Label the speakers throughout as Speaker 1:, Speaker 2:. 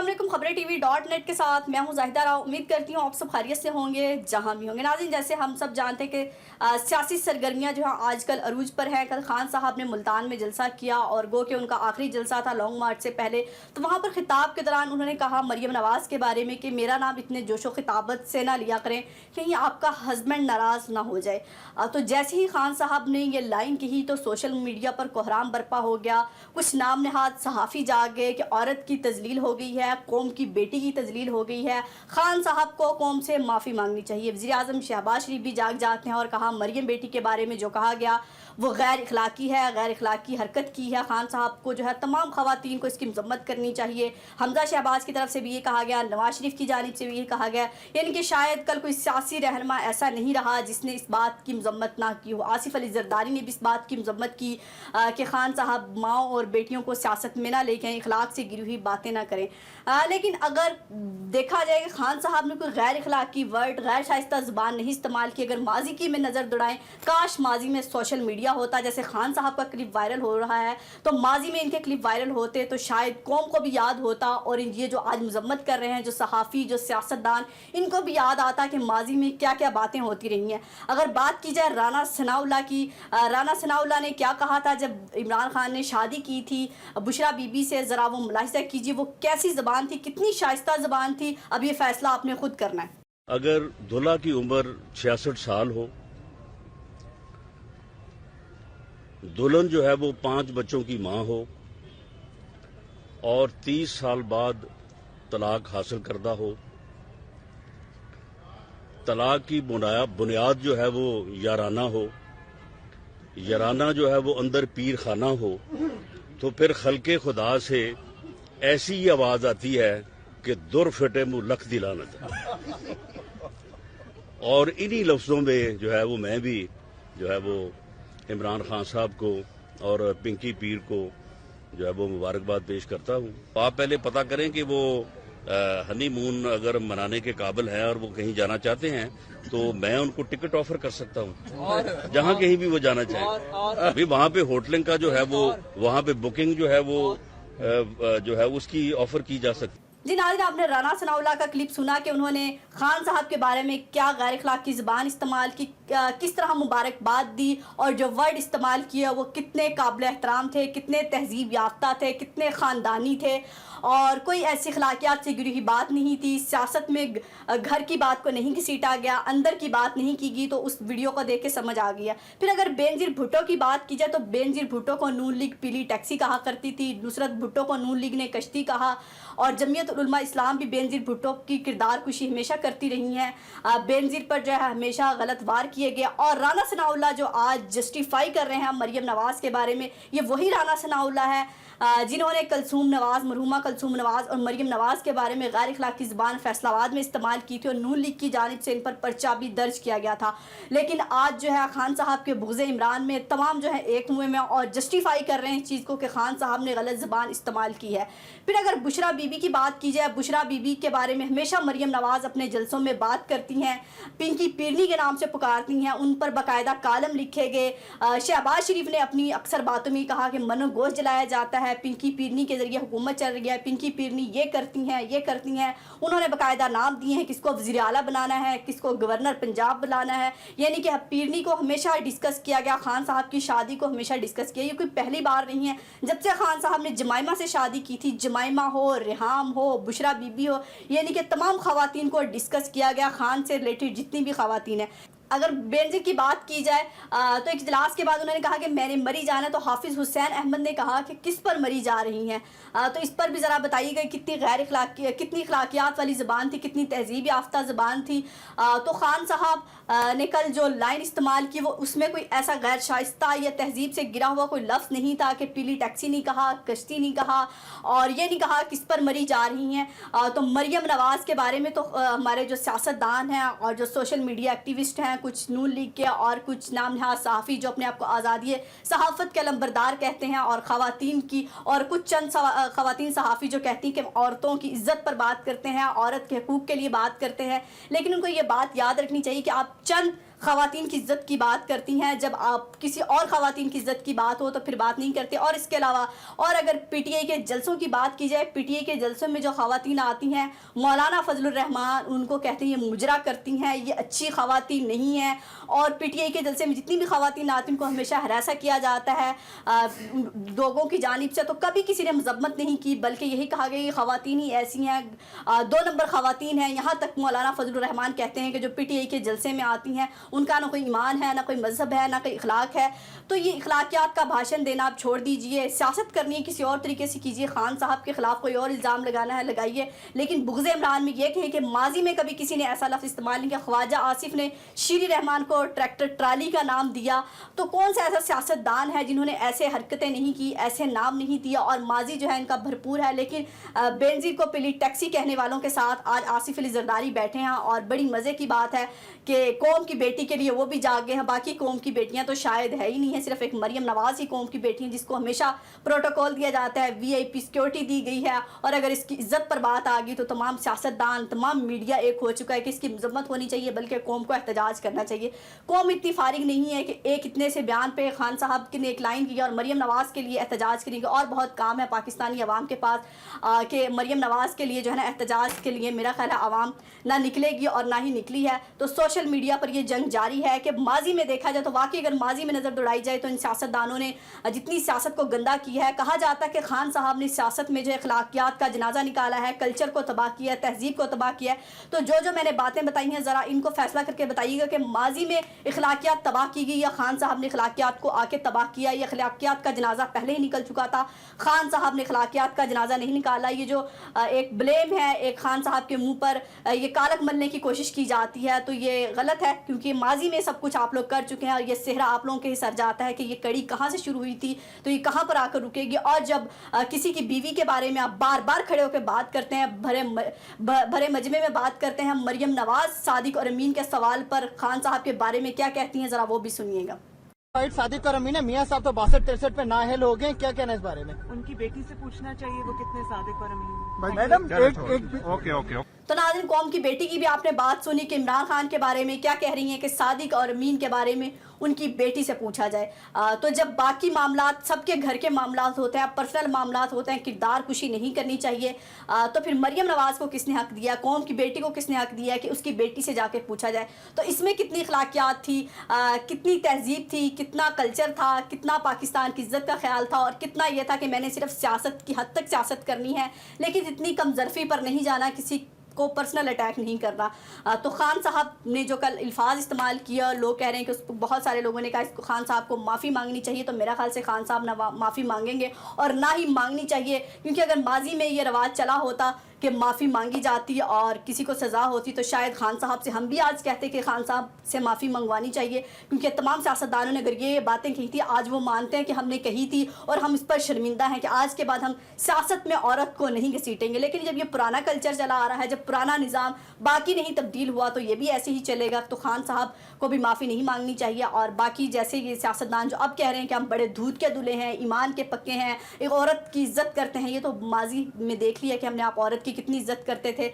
Speaker 1: अस्सलाम वालेकुम। खबरें TV.net के साथ मैं हूं जाहिदा राव। उम्मीद करती हूं आप सब खैरियत से होंगे जहां भी होंगे। नाज़रीन, जैसे हम सब जानते हैं कि सियासी सरगर्मियां जो है आजकल अरूज पर हैं। कल खान साहब ने मुल्तान में जलसा किया और गो कि उनका आखिरी जलसा था लॉन्ग मार्च से पहले। तो वहाँ पर खिताब के दौरान उन्होंने कहा मरियम नवाज़ के बारे में कि मेरा नाम इतने जोशो खिताबत से ना लिया करें कहीं आपका हस्बैंड नाराज़ ना हो जाए। तो जैसे ही खान साहब ने ये लाइन कही तो सोशल मीडिया पर कोहराम बरपा हो गया। कुछ नाम नहाद सहाफ़ी जाग गए कि औरत की तजलील हो गई है, कौम की बेटी की तजलील हो गई है, खान साहब को कौम से माफ़ी मांगनी चाहिए। वज़ीर आज़म शहबाज शरीफ भी जाग जाते हैं और कहा मरियम बेटी के बारे में जो कहा गया वो गैर इखलाकी है, गैर इखलाकी हरकत की है। खान साहब को जो है तमाम ख़वातीन को इसकी मज़म्मत करनी चाहिए। हमजा शहबाज की तरफ से भी ये कहा गया, नवाज शरीफ की जानिब से भी ये कहा गया, यानी कि शायद कल कोई सियासी रहनुमा ऐसा नहीं रहा जिसने इस बात की मज़म्मत ना की हो। आसिफ अली ज़रदारी ने भी इस बात की मज़म्मत की कि खान साहब माओ और बेटियों को सियासत में ना लेके इखलाक से गिरी हुई बातें ना करें। लेकिन अगर देखा जाए कि खान साहब ने कोई गैर इखलाकी वर्ड, गैर शाइस्ता ज़ुबान नहीं इस्तेमाल की, अगर माजी की में नज़र दौड़ाएं, काश माजी में सोशल मीडिया होता। जैसे खान साहब का क्लिप वायरल हो रहा है तो माजी में इनके क्लिप वायरल होते तो शायद कौम को भी याद होता और ये जो आज मजम्मत कर रहे हैं जो सहाफ़ी, जो सियासतदान, इनको भी याद आता कि माजी में क्या क्या बातें होती रही हैं। अगर बात की जाए राना सनाउल्लाह की, राना सनाउल्लाह ने क्या कहा था जब इमरान खान ने शादी की थी बुशरा बीबी से, ज़रा वो मुलाहिज़ा कीजिए वो कैसी ज़बान थी, कितनी शाइस्ता ज़बान थी। अब ये फैसला आपने खुद करना है।
Speaker 2: अगर दूल्हा की उम्र 66 साल हो, दुल्हन जो है वो 5 बच्चों की माँ हो और 30 साल बाद तलाक हासिल करदा हो, तलाक की बुनियाद जो है वो याराना हो, याराना जो है वो अंदर पीर खाना हो, तो फिर खल्के खुदा से ऐसी ही आवाज आती है कि दुर फिटे मुँह लख दिलानत। और इन्हीं लफ्जों में जो है वो मैं भी जो है वो इमरान खान साहब को और पिंकी पीर को जो है वो मुबारकबाद पेश करता हूँ। आप पहले पता करें कि वो हनीमून अगर मनाने के काबिल हैं और वो कहीं जाना चाहते हैं तो मैं उनको टिकट ऑफर कर सकता हूँ जहाँ कहीं भी वो जाना चाहें। अभी वहाँ पे होटलिंग का जो है वो वहाँ पे बुकिंग जो है वो जो है उसकी ऑफर की जा सकती है।
Speaker 1: जी नाज़रीन, आपने राना सनाउल्लाह का क्लिप सुना कि उन्होंने खान साहब के बारे में क्या गैर इखलाकी ज़बान इस्तेमाल की, किस तरह मुबारकबाद दी और जो वर्ड इस्तेमाल किया वो कितने काबिल एहतराम थे, कितने तहजीब याफ्ता थे, कितने ख़ानदानी थे और कोई ऐसी अखलाकियात से जुड़ी हुई बात नहीं थी। सियासत में घर की बात को नहीं घसीटा गया, अंदर की बात नहीं की गई। तो उस वीडियो को देख के समझ आ गया। फिर अगर बेनज़ीर भुट्टो की बात की जाए तो बेनज़ीर भुट्टो को नून लीग पीली टैक्सी कहा करती थी, नुसरत भुट्टो को नून लीग ने कश्ती कहा और जमीयत उलमा इस्लाम भी बेनज़ीर भुट्टो की किरदार कुशी हमेशा करती रही हैं। बेनज़ीर पर जो है हमेशा गलत वार किए गए और राना सनाउल्लाह जो आज जस्टिफाई कर रहे हैं मरियम नवाज़ के बारे में, ये वही राना सनाउल्लाह है जिन्होंने कलसूम नवाज़, मरहुमा कलसूम नवाज़ और मरियम नवाज़ के बारे में गैर इखलाकी ज़बान फैसलाबाद में इस्तेमाल की थी और नून लीग की जानिब से इन पर पर्चा भी दर्ज किया गया था। लेकिन आज जो है खान साहब के बुग़्ज़े इमरान में तमाम जो है एक हुए में और जस्टिफाई कर रहे हैं इस चीज़ को कि खान साहब ने गलत ज़बान इस्तेमाल की है। फिर अगर बुशरा बीबी की बात की जाए, बुशरा बीबी के बारे में हमेशा मरियम नवाज़ अपने जलसों में बात करती हैं, पिंकी पीरनी के नाम से पुकारती हैं, उन पर बाकायदा कालम लिखे गए। शहबाज शरीफ ने अपनी अक्सर बातों में कहा कि मनो गोश्त जलाया जाता है, पिंकी पीरनी के जरिए हुकूमत चल रही है, पिंकी पीरनी ये करती हैं, ये करती हैं। उन्होंने बाकायदा नाम दिए हैं किसको वज़ीर आला बनाना है, किसको गवर्नर पंजाब बनाना है, यानी कि पीरनी को हमेशा डिस्कस किया गया, खान साहब की शादी को हमेशा डिस्कस किया। ये कोई पहली बार नहीं है। जब से खान साहब ने जमाइमा से शादी की थी, जमाइमा हो, रिहाम हो, बुशरा बीबी हो, यानी कि तमाम ख़वातीन को डिस्कस किया गया, खान से रिलेटेड जितनी भी ख़वातीन हैं। अगर बेनज़ीर की बात की जाए तो एक इजलास के बाद उन्होंने कहा कि मैंने मरी जाना। तो हाफिज़ हुसैन अहमद ने कहा कि किस पर मरी जा रही हैं, तो इस पर भी ज़रा बताइएगा कितनी गैर इखलाकी, कितनी इखलाकियात वाली ज़बान थी, कितनी तहजीब याफ्ता ज़बान थी। तो खान साहब ने कल जो लाइन इस्तेमाल की वो उसमें कोई ऐसा गैर शाइस्ता या तहजीब से गिरा हुआ कोई लफ्ज़ नहीं था कि पीली टैक्सी नहीं कहा, कश्ती नहीं कहा और ये नहीं कहा किस पर मरी जा रही हैं। तो मरियम नवाज़ के बारे में तो हमारे जो सियासतदान हैं और जो सोशल मीडिया एक्टिविस्ट हैं, कुछ नून लीग के और कुछ नाम नहाद सहाफ़ी जो अपने आप को आज़ादी सहाफ़त के अलंबरदार कहते हैं और ख़वातीन की और कुछ चंद ख़वातीन सहाफ़ी जो कहती हैं कि औरतों की इज़्ज़त पर बात करते हैं, औरत के हकूक़ के लिए बात करते हैं। लेकिन उनको ये बात याद रखनी चाहिए कि आप चंद خواتین کی عزت کی بات کرتی ہیں، جب آپ کسی اور خواتین کی عزت کی بات ہو تو پھر بات نہیں کرتے. اور اس کے علاوہ اور اگر پی ٹی آئی کے جلسوں کی بات کی جائے، پی ٹی آئی کے جلسوں میں جو خواتین آتی ہیں، مولانا فضل الرحمان ان کو کہتے ہیں یہ مجرا کرتی ہیں، یہ اچھی خواتین نہیں ہیں. اور پی ٹی آئی کے جلسے میں جتنی بھی خواتین آتی ہیں ان کو ہمیشہ ہراساں کیا جاتا ہے لوگوں کی جانب سے. تو کبھی کسی نے مذمت نہیں کی، بلکہ یہی کہا گیا یہ خواتین ہی ایسی ہیں، 2 نمبر خواتین ہیں. یہاں تک مولانا فضل الرحمان کہتے ہیں کہ جو پی ٹی آئی کے جلسے میں آتی ہیں ان کا نہ کوئی ایمان ہے، نہ کوئی مذہب ہے، نہ کوئی اخلاق ہے. تو یہ اخلاقیات کا بھاشن دینا آپ چھوڑ دیجئے، سیاست کرنی ہے کسی اور طریقے سے کیجئے. خان صاحب کے خلاف کوئی اور الزام لگانا ہے لگائیے، لیکن بغض عمران میں یہ کہیں کہ ماضی میں کبھی کسی نے ایسا لفظ استعمال نہیں کیا. خواجہ آصف نے شیری رحمان کو ٹریکٹر ٹرالی کا نام دیا، تو کون سا ایسا سیاستدان ہے جنہوں نے ایسے حرکتیں نہیں کی، ایسے نام نہیں دیا؟ اور ماضی جو ہے ان کا بھرپور ہے. لیکن بینزین کو پلی ٹیکسی کہنے والوں کے ساتھ آج آصف علی زرداری بیٹھے ہیں، اور بڑی مزے کی بات ہے کہ قوم کی بیٹی کے لیے وہ بھی جاگ گئے ہیں. باقی قوم کی بیٹیاں تو شاید ہے ہی نہیں ہے، صرف ایک مریم نواز ہی قوم کی بیٹی ہیں جس کو ہمیشہ پروٹوکول دیا جاتا ہے، وی آئی پی سیکورٹی دی گئی ہے. اور اگر اس کی عزت پر بات آ گئی تو تمام سیاستدان، تمام میڈیا ایک ہو چکا ہے کہ اس کی مذمت ہونی چاہیے، بلکہ قوم کو احتجاج کرنا چاہیے. قوم اتنی فارغ نہیں ہے کہ ایک اتنے سے بیان پہ خان صاحب نے ایک لائن کی اور مریم نواز کے لیے احتجاج کریں گے. اور بہت کام ہے پاکستانی عوام کے پاس کہ مریم نواز کے لیے جو ہے نا احتجاج کے لیے میرا خیال ہے عوام نہ نکلے گی اور نہ ہی نکلی ہے. تو سوشل میڈیا پر یہ جنگ جاری ہے کہ ماضی میں دیکھا جائے تو واقعی اگر ماضی میں نظر دوڑائی جائے تو ان سیاستدانوں نے جتنی سیاست کو گندا کیا ہے. کہا جاتا ہے کہ خان صاحب نے سیاست میں جو اخلاقیات کا جنازہ نکالا ہے، کلچر کو تباہ کیا ہے، تہذیب کو تباہ کیا ہے. تو جو میں نے باتیں بتائی ہیں ذرا ان کو فیصلہ کر کے بتائیے گا کہ ماضی میں اخلاقیات تباہ کی گئی یا خان صاحب نے اخلاقیات کو آ کے تباہ کیا، یا اخلاقیات کا جنازہ پہلے ہی نکل چکا تھا، خان صاحب نے اخلاقیات کا جنازہ نہیں نکالا. یہ جو ایک بلیم ہے ایک خان صاحب کے منہ پر یہ کالک ملنے کی کوشش کی جاتی ہے تو یہ غلط ہے، کیونکہ ماضی میں سب کچھ آپ لوگ کر چکے ہیں اور یہ صحرا آپ لوگوں کے ہی سر جاتا ہے کہ یہ کڑی کہاں سے شروع ہوئی تھی تو یہ کہاں پر آ کر رکے گی. اور جب کسی کی بیوی کے بارے میں آپ بار بار کھڑے ہو کے بات کرتے ہیں، بھرے مجمع میں بات کرتے ہیں، مریم نواز صادق اور امین کے سوال پر خان صاحب کے بارے میں کیا کہتی ہیں ذرا وہ بھی سنیے گا.
Speaker 3: صادق اور امین ہے، میاں صاحب تو 62-63 پہ نااہل ہو گئے، کیا کہنا ہے اس بارے میں؟
Speaker 4: ان کی بیٹی سے پوچھنا چاہیے وہ کتنے صادق اور امین.
Speaker 3: Madam
Speaker 2: okay.
Speaker 1: تو ناظرین قوم کی بیٹی کی بھی آپ نے بات سنی کہ عمران خان کے بارے میں کیا کہہ رہی ہیں کہ صادق اور امین کے بارے میں ان کی بیٹی سے پوچھا جائے. تو جب باقی معاملات سب کے گھر کے معاملات ہوتے ہیں، پرسنل معاملات ہوتے ہیں، کردار کشی نہیں کرنی چاہیے. تو پھر مریم نواز کو کس نے حق دیا، قوم کی بیٹی کو کس نے حق دیا کہ اس کی بیٹی سے جا کے پوچھا جائے؟ تو اس میں کتنی اخلاقیات تھی، کتنی تہذیب تھی، کتنا کلچر تھا، کتنا پاکستان کی عزت کا خیال تھا، اور کتنا یہ تھا کہ میں نے صرف سیاست کی حد تک سیاست کرنی ہے لیکن اتنی کم ظرفی پر نہیں جانا، کسی کو پرسنل اٹیک نہیں کرنا. تو خان صاحب نے جو کل الفاظ استعمال کیا، لوگ کہہ رہے ہیں کہ بہت سارے لوگوں نے کہا اس کو خان صاحب کو معافی مانگنی چاہیے. تو میرا خیال سے خان صاحب نہ معافی مانگیں گے اور نہ ہی مانگنی چاہیے، کیونکہ اگر ماضی میں یہ رواج چلا ہوتا کہ معافی مانگی جاتی اور کسی کو سزا ہوتی تو شاید خان صاحب سے ہم بھی آج کہتے کہ خان صاحب سے معافی منگوانی چاہیے، کیونکہ تمام سیاستدانوں نے اگر یہ باتیں کہی تھی آج وہ مانتے ہیں کہ ہم نے کہی تھی اور ہم اس پر شرمندہ ہیں کہ آج کے بعد ہم سیاست میں عورت کو نہیں گھسیٹیں گے. لیکن جب یہ پرانا کلچر چلا آ رہا ہے، جب پرانا نظام باقی نہیں تبدیل ہوا تو یہ بھی ایسے ہی چلے گا. تو خان صاحب کو بھی معافی نہیں مانگنی چاہیے. اور باقی جیسے یہ سیاستدان جو اب کہہ رہے ہیں کہ ہم بڑے دودھ کے دلے ہیں، ایمان کے پکے ہیں، ایک عورت کی عزت کرتے ہیں، یہ تو ماضی میں دیکھ لیا کہ ہم نے آپ عورت کی کتنی عزت کرتے تھے.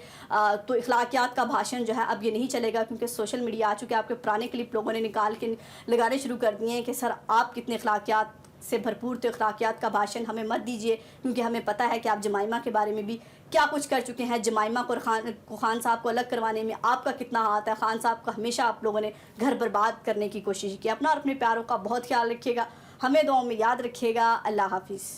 Speaker 1: تو اخلاقیات کا بھاشن جو ہے اب یہ نہیں چلے گا، کیونکہ سوشل میڈیا آ چکے. آپ کے پرانے کلپ لوگوں نے نکال کے لگانے شروع کر دیے ہیں کہ سر آپ کتنے اخلاقیات سے بھرپور تھے، اخلاقیات کا بھاشن ہمیں مت دیجیے، کیونکہ ہمیں پتہ ہے کہ آپ جمائمہ کے بارے میں بھی کیا کچھ کر چکے ہیں. جمائمہ کو خان صاحب کو الگ کروانے میں آپ کا کتنا ہاتھ ہے. خان صاحب کا ہمیشہ آپ لوگوں نے گھر برباد کرنے کی کوشش کی. اپنا اور اپنے پیاروں کا بہت خیال رکھیے گا، ہمیں دعاؤں میں یاد رکھیے گا. اللہ حافظ.